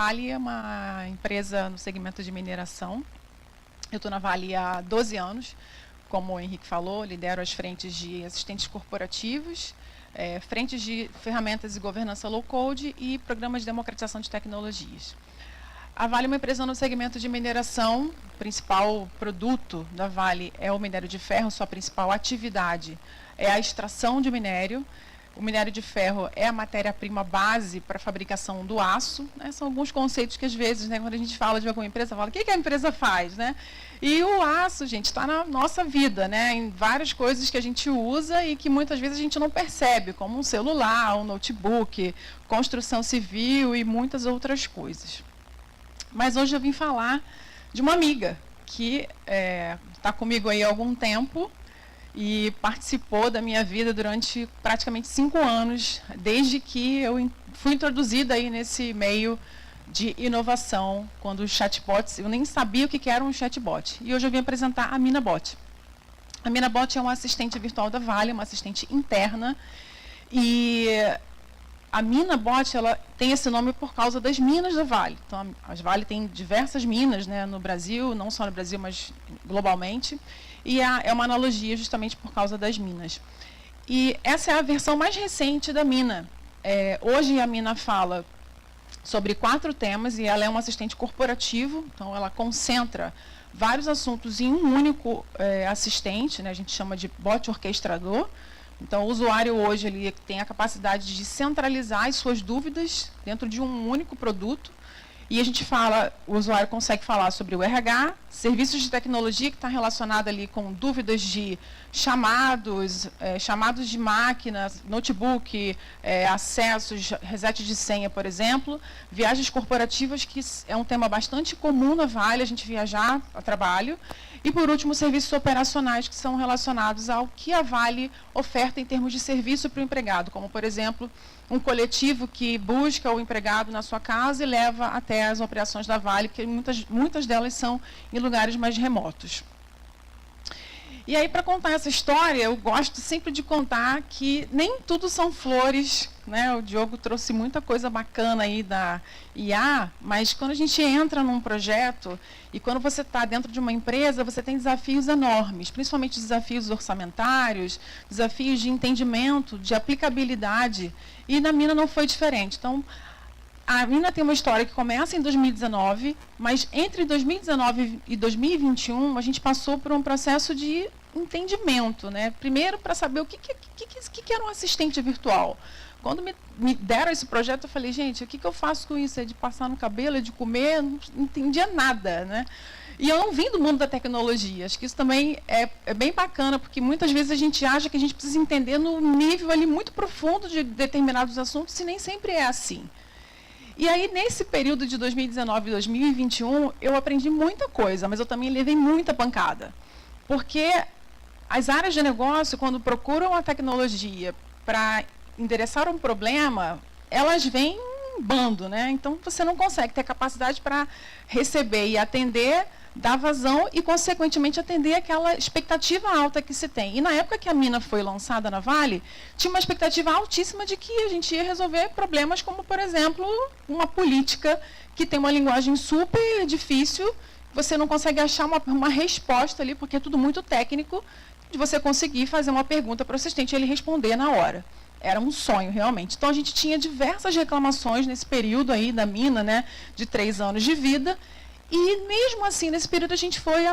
Vale é uma empresa no segmento de mineração. Eu estou na Vale há 12 anos. Como o Henrique falou, lidero as frentes de assistentes corporativos, frentes de ferramentas e governança low-code e programas de democratização de tecnologias. A Vale é uma empresa no segmento de mineração. O principal produto da Vale é o minério de ferro. Sua principal atividade é a extração de minério. O minério de ferro é a matéria-prima base para a fabricação do aço, né? São alguns conceitos que, às vezes, né, quando a gente fala de alguma empresa, fala, o que a empresa faz? Né? E o aço, gente, está na nossa vida, né? Em várias coisas que a gente usa e que, muitas vezes, a gente não percebe, como um celular, um notebook, construção civil e muitas outras coisas. Mas hoje eu vim falar de uma amiga que está comigo aí há algum tempo, e participou da minha vida durante praticamente 5 anos, desde que eu fui introduzida aí nesse meio de inovação, quando os chatbots, eu nem sabia o que era um chatbot. E hoje eu vim apresentar a Minabot. A Minabot é uma assistente virtual da Vale, uma assistente interna, e a Minabot, ela tem esse nome por causa das minas da Vale. Então, a Vale tem diversas minas, né, no Brasil, não só no Brasil, mas globalmente. E é uma analogia justamente por causa das minas. E essa é a versão mais recente da Mina. Hoje a Mina fala sobre 4 temas e ela é um assistente corporativo, então ela concentra vários assuntos em um único assistente, né, a gente chama de bot orquestrador. Então, o usuário hoje ele tem a capacidade de centralizar as suas dúvidas dentro de um único produto. E a gente fala, o usuário consegue falar sobre o RH, serviços de tecnologia que está relacionado ali com dúvidas de chamados, chamados de máquinas, notebook, acessos, reset de senha, por exemplo, viagens corporativas, que é um tema bastante comum na Vale, a gente viajar a trabalho. E, por último, serviços operacionais que são relacionados ao que a Vale oferta em termos de serviço para o empregado, como, por exemplo, um coletivo que busca o empregado na sua casa e leva até as operações da Vale, porque muitas delas são em lugares mais remotos. E aí, para contar essa história, eu gosto sempre de contar que nem tudo são flores, né? O Diogo trouxe muita coisa bacana aí da IA, mas quando a gente entra num projeto e quando você está dentro de uma empresa, você tem desafios enormes, principalmente desafios orçamentários, desafios de entendimento, de aplicabilidade, e na Mina não foi diferente. Então, a Mina tem uma história que começa em 2019, mas entre 2019 e 2021, a gente passou por um processo de entendimento, né? Primeiro, para saber o que era um assistente virtual. Quando me deram esse projeto, eu falei, gente, o que eu faço com isso? É de passar no cabelo, é de comer? Não entendia nada, né? E eu não vim do mundo da tecnologia. Acho que isso também é bem bacana, porque muitas vezes a gente acha que a gente precisa entender no nível ali muito profundo de determinados assuntos, e nem sempre é assim. E aí, nesse período de 2019 e 2021, eu aprendi muita coisa, mas eu também levei muita pancada. Porque as áreas de negócio, quando procuram a tecnologia para endereçar um problema, elas vêm em bando, né? Então, você não consegue ter capacidade para receber e atender, dar vazão e, consequentemente, atender aquela expectativa alta que se tem. E na época que a Mina foi lançada na Vale, tinha uma expectativa altíssima de que a gente ia resolver problemas como, por exemplo, uma política que tem uma linguagem super difícil, você não consegue achar uma resposta ali, porque é tudo muito técnico, de você conseguir fazer uma pergunta para o assistente e ele responder na hora. Era um sonho, realmente. Então, a gente tinha diversas reclamações nesse período aí da Mina, né, de 3 anos de vida. E, mesmo assim, nesse período, a gente foi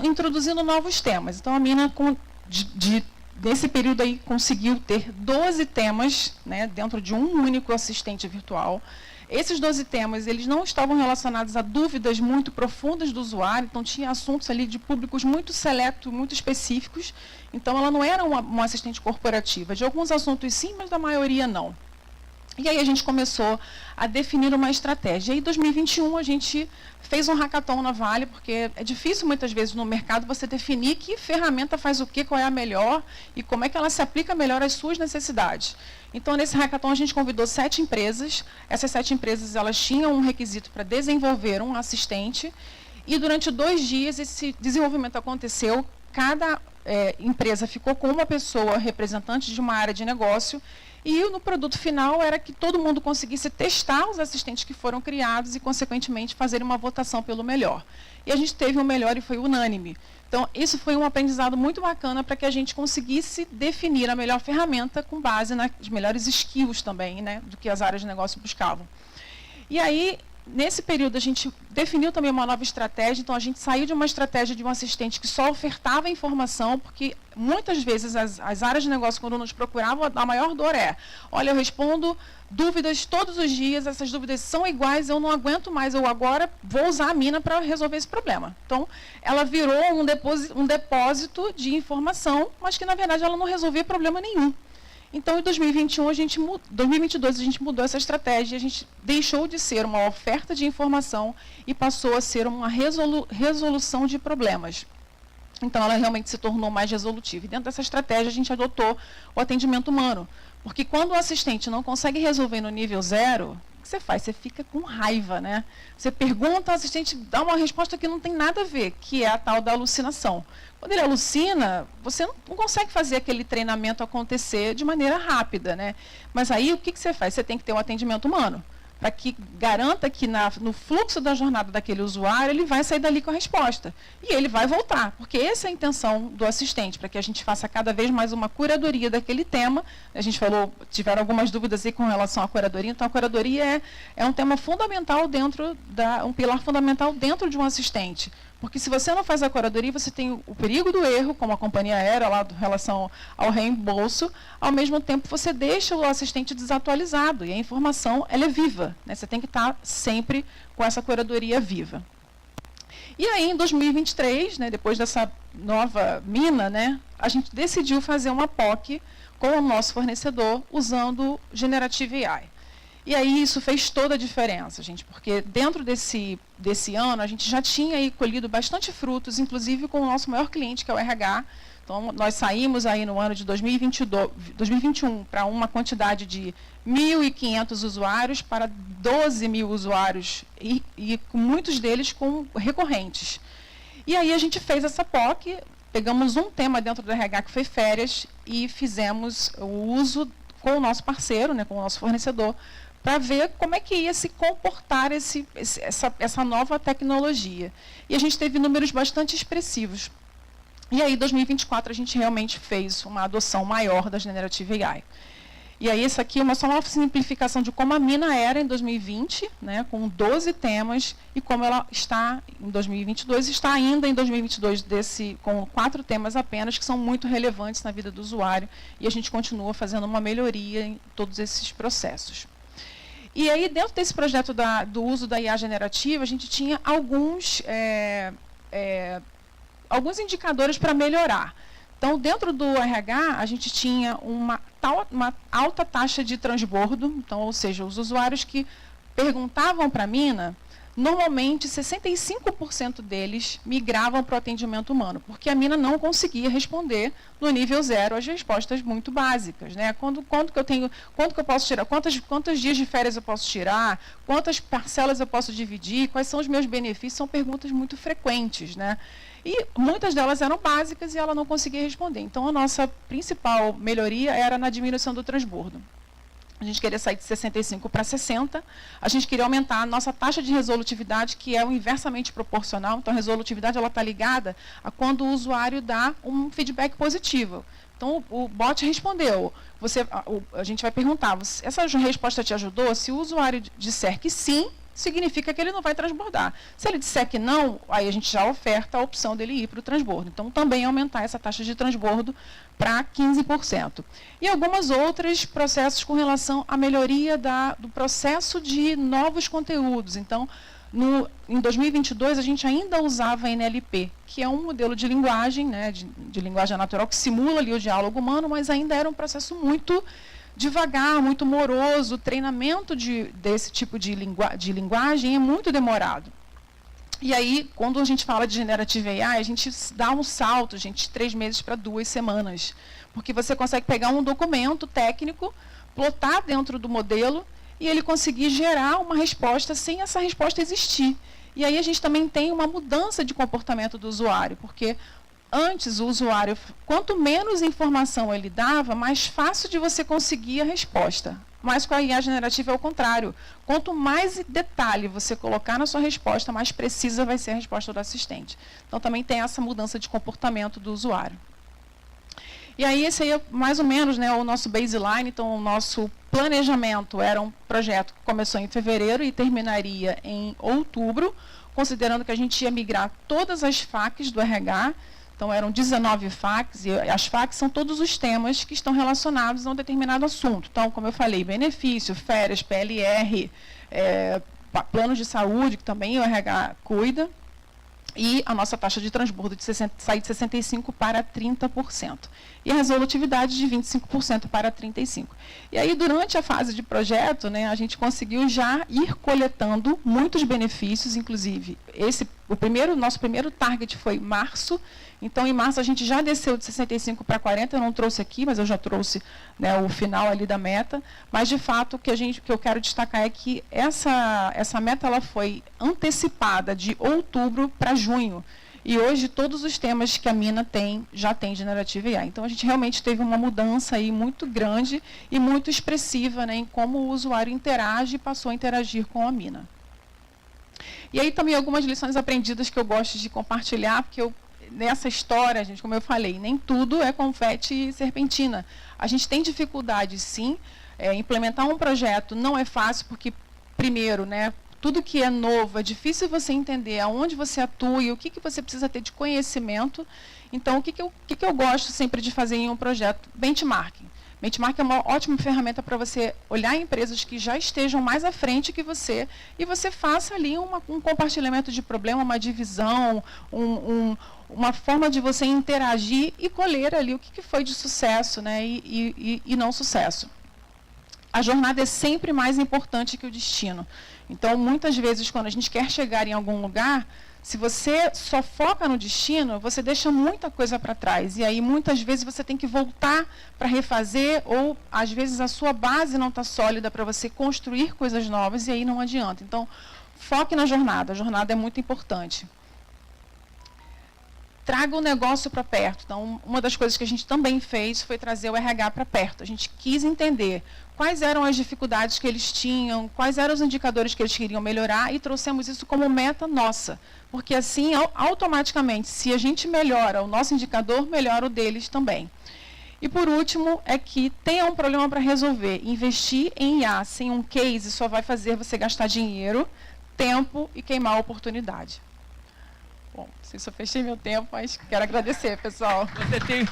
introduzindo novos temas. Então, a Mina, nesse período aí, conseguiu ter 12 temas, né, dentro de um único assistente virtual. Esses 12 temas, eles não estavam relacionados a dúvidas muito profundas do usuário, então tinha assuntos ali de públicos muito seletos, muito específicos. Então, ela não era uma assistente corporativa. De alguns assuntos, sim, mas da maioria, não. E aí a gente começou a definir uma estratégia. E em 2021 a gente fez um hackathon na Vale, porque é difícil muitas vezes no mercado você definir que ferramenta faz o quê, qual é a melhor e como é que ela se aplica melhor às suas necessidades. Então, nesse hackathon a gente convidou 7 empresas. Essas 7 empresas elas tinham um requisito para desenvolver um assistente. E durante 2 dias esse desenvolvimento aconteceu. Cada empresa ficou com uma pessoa representante de uma área de negócio. E no produto final era que todo mundo conseguisse testar os assistentes que foram criados e, consequentemente, fazer uma votação pelo melhor. E a gente teve o melhor e foi unânime. Então, isso foi um aprendizado muito bacana para que a gente conseguisse definir a melhor ferramenta com base nas melhores skills também, né, do que as áreas de negócio buscavam. E aí, nesse período, a gente definiu também uma nova estratégia. Então, a gente saiu de uma estratégia de um assistente que só ofertava informação, porque muitas vezes as áreas de negócio, quando nos procuravam, a maior dor é: olha, eu respondo dúvidas todos os dias, essas dúvidas são iguais, eu não aguento mais, eu agora vou usar a Mina para resolver esse problema. Então, ela virou um depósito de informação, mas que, na verdade, ela não resolvia problema nenhum. Então, em 2022, a gente mudou essa estratégia, a gente deixou de ser uma oferta de informação e passou a ser uma resolução de problemas. Então, ela realmente se tornou mais resolutiva. E dentro dessa estratégia, a gente adotou o atendimento humano. Porque quando o assistente não consegue resolver no nível 0, o que você faz? Você fica com raiva, né? Você pergunta, o assistente dá uma resposta que não tem nada a ver, que é a tal da alucinação. Quando ele alucina, você não consegue fazer aquele treinamento acontecer de maneira rápida, né? Mas aí, o que você faz? Você tem que ter um atendimento humano, para que garanta que no fluxo da jornada daquele usuário, ele vai sair dali com a resposta. E ele vai voltar, porque essa é a intenção do assistente, para que a gente faça cada vez mais uma curadoria daquele tema. A gente falou, tiveram algumas dúvidas aí com relação à curadoria. Então, a curadoria é um tema fundamental um pilar fundamental dentro de um assistente. Porque se você não faz a curadoria, você tem o perigo do erro, como a companhia aérea, lá em relação ao reembolso. Ao mesmo tempo, você deixa o assistente desatualizado. E a informação, ela é viva, né? Você tem que estar sempre com essa curadoria viva. E aí, em 2023, né, depois dessa nova Mina, né, a gente decidiu fazer uma POC com o nosso fornecedor, usando Generative AI. E aí isso fez toda a diferença, gente, porque dentro desse ano a gente já tinha aí colhido bastante frutos, inclusive com o nosso maior cliente, que é o RH. Então, nós saímos aí no ano de 2021 para uma quantidade de 1.500 usuários para 12 mil usuários, e muitos deles com recorrentes. E aí a gente fez essa POC, pegamos um tema dentro do RH que foi férias e fizemos o uso com o nosso parceiro, né, com o nosso fornecedor, para ver como é que ia se comportar essa nova tecnologia. E a gente teve números bastante expressivos. E aí, em 2024, a gente realmente fez uma adoção maior da Generative AI. E aí, isso aqui é só uma simplificação de como a Mina era em 2020, né, com 12 temas, e como ela está em 2022, está ainda em 2022 com 4 temas apenas, que são muito relevantes na vida do usuário, e a gente continua fazendo uma melhoria em todos esses processos. E aí, dentro desse projeto do uso da IA generativa, a gente tinha alguns indicadores para melhorar. Então, dentro do RH, a gente tinha uma alta taxa de transbordo. Então, ou seja, os usuários que perguntavam para a Mina, normalmente 65% deles migravam para o atendimento humano, porque a Mina não conseguia responder no nível 0 as respostas muito básicas, né? Quanto que eu posso tirar, quantos dias de férias eu posso tirar, quantas parcelas eu posso dividir, quais são os meus benefícios, são perguntas muito frequentes, né? E muitas delas eram básicas e ela não conseguia responder. Então, a nossa principal melhoria era na diminuição do transbordo. A gente queria sair de 65 para 60. A gente queria aumentar a nossa taxa de resolutividade, que é o inversamente proporcional. Então, a resolutividade está ligada a quando o usuário dá um feedback positivo. Então, o bot respondeu. A gente vai perguntar, essa resposta te ajudou? Se o usuário disser que sim, significa que ele não vai transbordar. Se ele disser que não, aí a gente já oferta a opção dele ir para o transbordo. Então, também aumentar essa taxa de transbordo para 15%. E alguns outros processos com relação à melhoria do processo de novos conteúdos. Então, em 2022, a gente ainda usava NLP, que é um modelo de linguagem, né, de linguagem natural, que simula ali o diálogo humano, mas ainda era um processo muito devagar, muito moroso. O treinamento desse tipo de linguagem é muito demorado. E aí, quando a gente fala de Generative AI, a gente dá um salto, gente, de 3 meses para 2 semanas. Porque você consegue pegar um documento técnico, plotar dentro do modelo, e ele conseguir gerar uma resposta sem essa resposta existir. E aí a gente também tem uma mudança de comportamento do usuário, porque Antes, o usuário, quanto menos informação ele dava, mais fácil de você conseguir a resposta. Mas com a IA generativa é o contrário. Quanto mais detalhe você colocar na sua resposta, mais precisa vai ser a resposta do assistente. Então, também tem essa mudança de comportamento do usuário. E aí, esse aí é mais ou menos, né, o nosso baseline. Então, o nosso planejamento era um projeto que começou em fevereiro e terminaria em outubro, considerando que a gente ia migrar todas as FAQs do RH. Então, eram 19 FAQs, e as FAQs são todos os temas que estão relacionados a um determinado assunto. Então, como eu falei, benefício, férias, PLR, planos de saúde, que também o RH cuida, e a nossa taxa de transbordo sai de 65% para 30%. E a resolutividade de 25% para 35%. E aí, durante a fase de projeto, né, a gente conseguiu já ir coletando muitos benefícios, inclusive, nosso primeiro target foi março. Então, em março, a gente já desceu de 65% para 40%, eu não trouxe aqui, mas eu já trouxe, né, o final ali da meta. Mas, de fato, o que eu quero destacar é que essa meta ela foi antecipada de outubro para junho. E hoje, todos os temas que a Mina tem, já tem Generative AI. Então, a gente realmente teve uma mudança aí muito grande e muito expressiva, né, em como o usuário interage e passou a interagir com a Mina. E aí, também, algumas lições aprendidas que eu gosto de compartilhar, porque nessa história, gente, como eu falei, nem tudo é confete e serpentina. A gente tem dificuldade, sim. Implementar um projeto não é fácil, porque, primeiro, né, tudo que é novo, é difícil você entender aonde você atua e o que você precisa ter de conhecimento. Então, o que eu gosto sempre de fazer em um projeto? Benchmarking. Benchmarking é uma ótima ferramenta para você olhar empresas que já estejam mais à frente que você e você faça ali um compartilhamento de problema, uma divisão, uma forma de você interagir e colher ali o que foi de sucesso, né, e não sucesso. A jornada é sempre mais importante que o destino. Então, muitas vezes, quando a gente quer chegar em algum lugar, se você só foca no destino, você deixa muita coisa para trás. E aí, muitas vezes, você tem que voltar para refazer, ou, às vezes, a sua base não está sólida para você construir coisas novas, e aí não adianta. Então, foque na jornada. A jornada é muito importante. Traga o negócio para perto. Então, uma das coisas que a gente também fez foi trazer o RH para perto. A gente quis entender quais eram as dificuldades que eles tinham, quais eram os indicadores que eles queriam melhorar e trouxemos isso como meta nossa. Porque assim, automaticamente, se a gente melhora o nosso indicador, melhora o deles também. E por último, é que tenha um problema para resolver. Investir em IA sem um case só vai fazer você gastar dinheiro, tempo e queimar a oportunidade. Bom, não sei se eu fechei meu tempo, mas quero agradecer, pessoal. Você tem